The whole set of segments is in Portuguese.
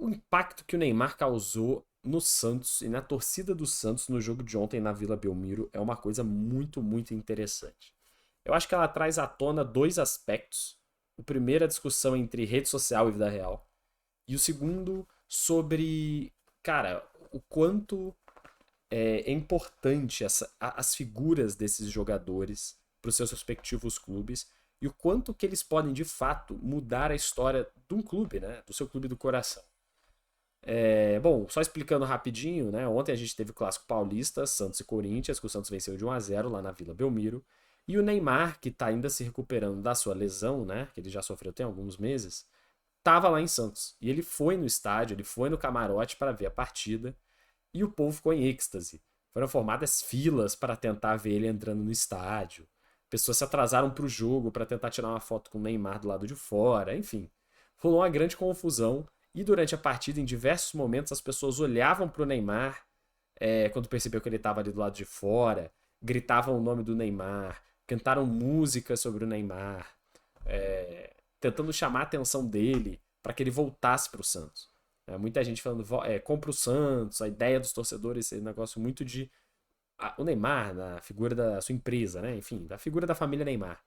o impacto que o Neymar causou no Santos e na torcida do Santos no jogo de ontem na Vila Belmiro é uma coisa muito, muito interessante. Eu acho que ela traz à tona dois aspectos. O primeiro é a discussão entre rede social e vida real. E o segundo sobre, cara, o quanto é importante as figuras desses jogadores para os seus respectivos clubes e o quanto que eles podem de fato mudar a história de um clube, né? Do seu clube do coração. Bom, só explicando rapidinho, né? Ontem a gente teve o clássico paulista, Santos e Corinthians, que o Santos venceu de 1-0 lá na Vila Belmiro. E o Neymar, que está ainda se recuperando da sua lesão, né? Que ele já sofreu tem alguns meses, estava lá em Santos. E ele foi no estádio, ele foi no camarote para ver a partida. E o povo ficou em êxtase. Foram formadas filas para tentar ver ele entrando no estádio. Pessoas se atrasaram para o jogo para tentar tirar uma foto com o Neymar do lado de fora. Enfim, rolou uma grande confusão. E durante a partida, em diversos momentos, as pessoas olhavam para o Neymar quando percebeu que ele estava ali do lado de fora, gritavam o nome do Neymar, cantaram músicas sobre o Neymar, tentando chamar a atenção dele para que ele voltasse para o Santos. Muita gente falando, compra o Santos, a ideia dos torcedores, esse negócio muito de. O Neymar, na figura da sua empresa, né? Enfim, da figura da família Neymar.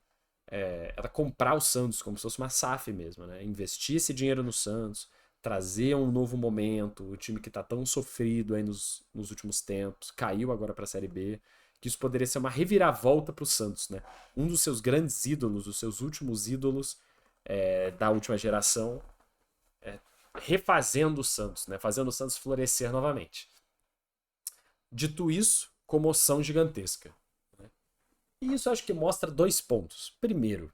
Era comprar o Santos como se fosse uma SAF mesmo, né? Investir esse dinheiro no Santos, trazer um novo momento, o time que está tão sofrido aí nos últimos tempos, caiu agora para a Série B, que isso poderia ser uma reviravolta para o Santos, né? Um dos seus grandes ídolos, os seus últimos ídolos da última geração, refazendo o Santos, né? Fazendo o Santos florescer novamente. Dito isso, comoção gigantesca. Né? E isso acho que mostra dois pontos. Primeiro,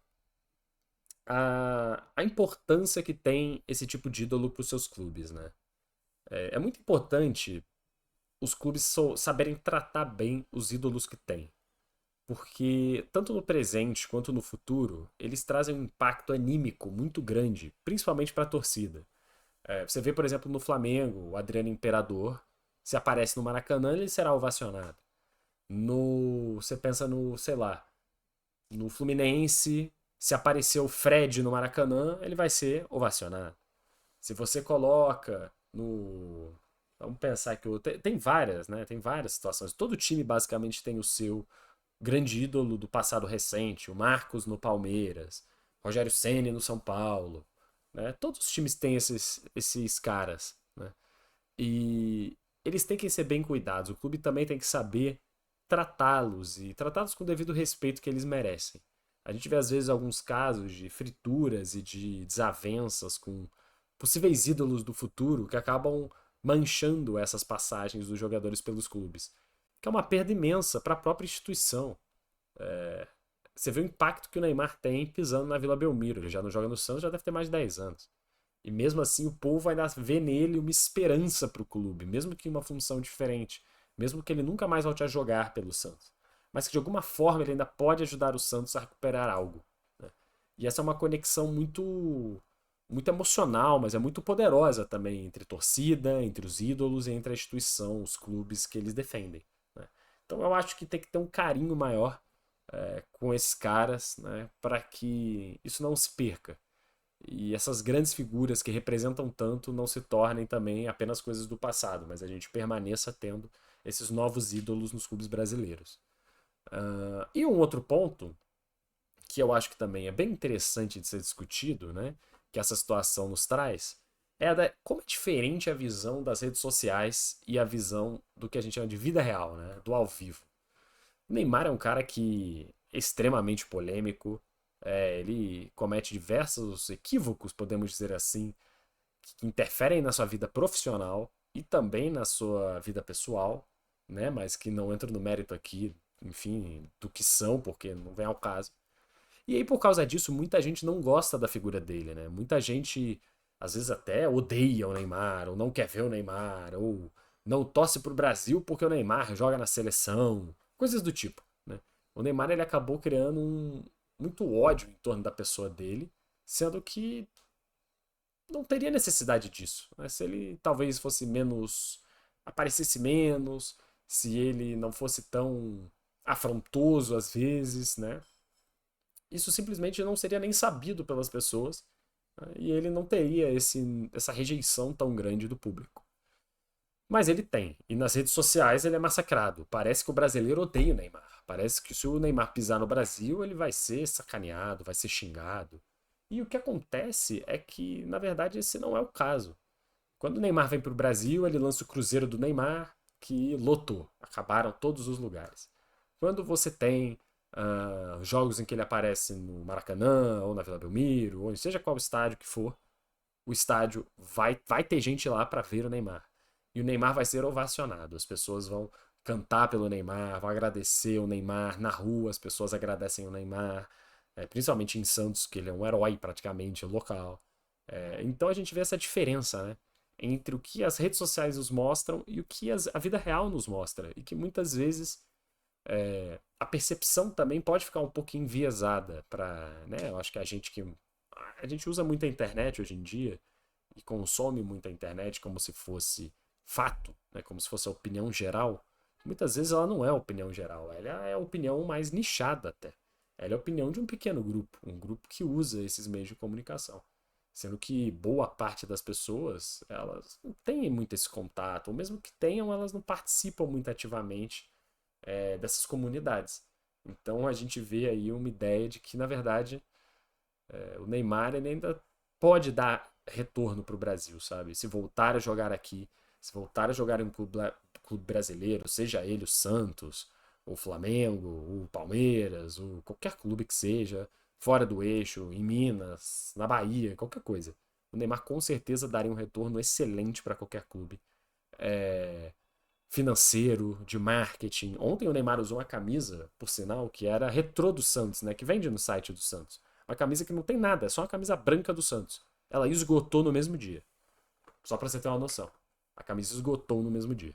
a importância que tem esse tipo de ídolo para os seus clubes. Né? É muito importante os clubes saberem tratar bem os ídolos que têm. Porque, tanto no presente quanto no futuro, eles trazem um impacto anímico muito grande, principalmente para a torcida. Você vê, por exemplo, no Flamengo, o Adriano Imperador, se aparece no Maracanã, ele será ovacionado. Você pensa no, sei lá, no Fluminense, se aparecer o Fred no Maracanã, ele vai ser ovacionado. Se você coloca no. Vamos pensar que tem várias, né? Tem várias situações. Todo time basicamente tem o seu grande ídolo do passado recente, o Marcos no Palmeiras, Rogério Ceni no São Paulo, né? Todos os times têm esses caras, né? E eles têm que ser bem cuidados. O clube também tem que saber tratá-los e tratá-los com o devido respeito que eles merecem. A gente vê às vezes alguns casos de frituras e de desavenças com possíveis ídolos do futuro que acabam manchando essas passagens dos jogadores pelos clubes, que é uma perda imensa para a própria instituição. Você vê o impacto que o Neymar tem pisando na Vila Belmiro. Ele já não joga no Santos, já deve ter mais de 10 anos. E mesmo assim o povo ainda vê nele uma esperança para o clube, mesmo que em uma função diferente, mesmo que ele nunca mais volte a jogar pelo Santos. Mas que de alguma forma ele ainda pode ajudar o Santos a recuperar algo. Né? E essa é uma conexão muito emocional, mas é muito poderosa também entre torcida, entre os ídolos e entre a instituição, os clubes que eles defendem. Né? Então eu acho que tem que ter um carinho maior com esses caras, né, para que isso não se perca. E essas grandes figuras que representam tanto não se tornem também apenas coisas do passado, mas a gente permaneça tendo esses novos ídolos nos clubes brasileiros. E um outro ponto, que eu acho que também é bem interessante de ser discutido, né, que essa situação nos traz, como é diferente a visão das redes sociais e a visão do que a gente chama de vida real, né, do ao vivo. O Neymar é um cara que é extremamente polêmico, ele comete diversos equívocos, podemos dizer assim, que interferem na sua vida profissional e também na sua vida pessoal, né? Mas que não entro no mérito aqui, enfim, do que são, porque não vem ao caso. E aí, por causa disso, muita gente não gosta da figura dele, né? Muita gente, às vezes, até odeia o Neymar, ou não quer ver o Neymar, ou não torce pro Brasil porque o Neymar joga na seleção, coisas do tipo, né? O Neymar, ele acabou criando muito ódio em torno da pessoa dele, sendo que não teria necessidade disso, né? Se ele talvez fosse menos, aparecesse menos, se ele não fosse tão afrontoso às vezes, né? Isso simplesmente não seria nem sabido pelas pessoas. E ele não teria essa rejeição tão grande do público. Mas ele tem. E nas redes sociais ele é massacrado. Parece que o brasileiro odeia o Neymar. Parece que se o Neymar pisar no Brasil, ele vai ser sacaneado, vai ser xingado. E o que acontece é que, na verdade, esse não é o caso. Quando o Neymar vem para o Brasil, ele lança o Cruzeiro do Neymar, que lotou. Acabaram todos os lugares. Quando você tem jogos em que ele aparece no Maracanã, ou na Vila Belmiro, ou em seja qual estádio que for, o estádio vai ter gente lá para ver o Neymar. E o Neymar vai ser ovacionado. As pessoas vão cantar pelo Neymar, vão agradecer o Neymar na rua, as pessoas agradecem o Neymar, principalmente em Santos, que ele é um herói praticamente local. Então a gente vê essa diferença, né? Entre o que as redes sociais nos mostram e o que a vida real nos mostra. E que muitas vezes a percepção também pode ficar um pouquinho enviesada para, né? Eu acho que a gente usa muito a internet hoje em dia e consome muito a internet como se fosse fato, né? Como se fosse a opinião geral. Muitas vezes ela não é a opinião geral, ela é a opinião mais nichada até. Ela é a opinião de um pequeno grupo, um grupo que usa esses meios de comunicação. Sendo que boa parte das pessoas, elas não têm muito esse contato, ou mesmo que tenham, elas não participam muito ativamente dessas comunidades. Então a gente vê aí uma ideia de que, na verdade, o Neymar ele ainda pode dar retorno para o Brasil, sabe? Se voltar a jogar aqui, se voltar a jogar em um clube brasileiro, seja ele o Santos, o Flamengo, o Palmeiras, ou qualquer clube que seja, fora do eixo, em Minas, na Bahia, qualquer coisa. O Neymar com certeza daria um retorno excelente para qualquer clube. É, financeiro, de marketing. Ontem o Neymar usou uma camisa, por sinal, que era retrô do Santos, né? Que vende no site do Santos. Uma camisa que não tem nada, é só uma camisa branca do Santos. Ela esgotou no mesmo dia. Só pra você ter uma noção. A camisa esgotou no mesmo dia.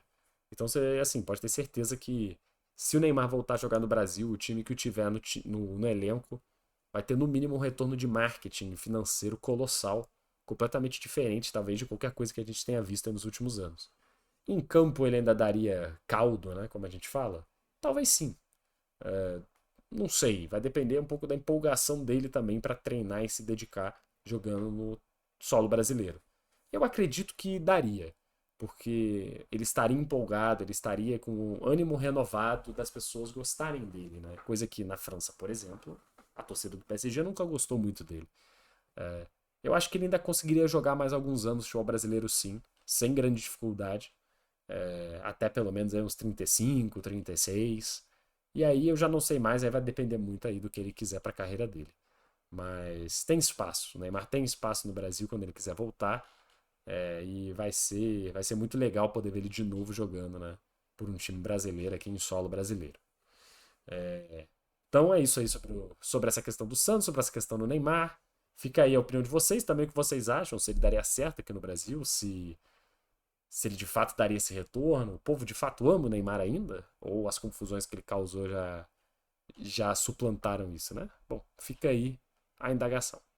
Então você, assim, pode ter certeza que se o Neymar voltar a jogar no Brasil, o time que o tiver no elenco vai ter no mínimo um retorno de marketing financeiro colossal, completamente diferente, talvez, de qualquer coisa que a gente tenha visto nos últimos anos. Em campo ele ainda daria caldo, né? Como a gente fala? Talvez sim. Não sei, vai depender um pouco da empolgação dele também para treinar e se dedicar jogando no solo brasileiro. Eu acredito que daria, porque ele estaria empolgado, ele estaria com um ânimo renovado das pessoas gostarem dele, né? Coisa que na França, por exemplo, a torcida do PSG nunca gostou muito dele. Eu acho que ele ainda conseguiria jogar mais alguns anos futebol brasileiro sim, sem grande dificuldade, até pelo menos aí uns 35, 36. E aí eu já não sei mais, aí vai depender muito aí do que ele quiser para a carreira dele. Mas tem espaço, o Neymar tem espaço no Brasil quando ele quiser voltar. E vai ser muito legal poder ver ele de novo jogando, né? Por um time brasileiro aqui em solo brasileiro. Então é isso aí sobre essa questão do Santos, sobre essa questão do Neymar. Fica aí a opinião de vocês também, o que vocês acham, se ele daria certo aqui no Brasil, se ele de fato daria esse retorno. O povo de fato ama o Neymar ainda? Ou as confusões que ele causou já suplantaram isso, né? Bom, fica aí a indagação.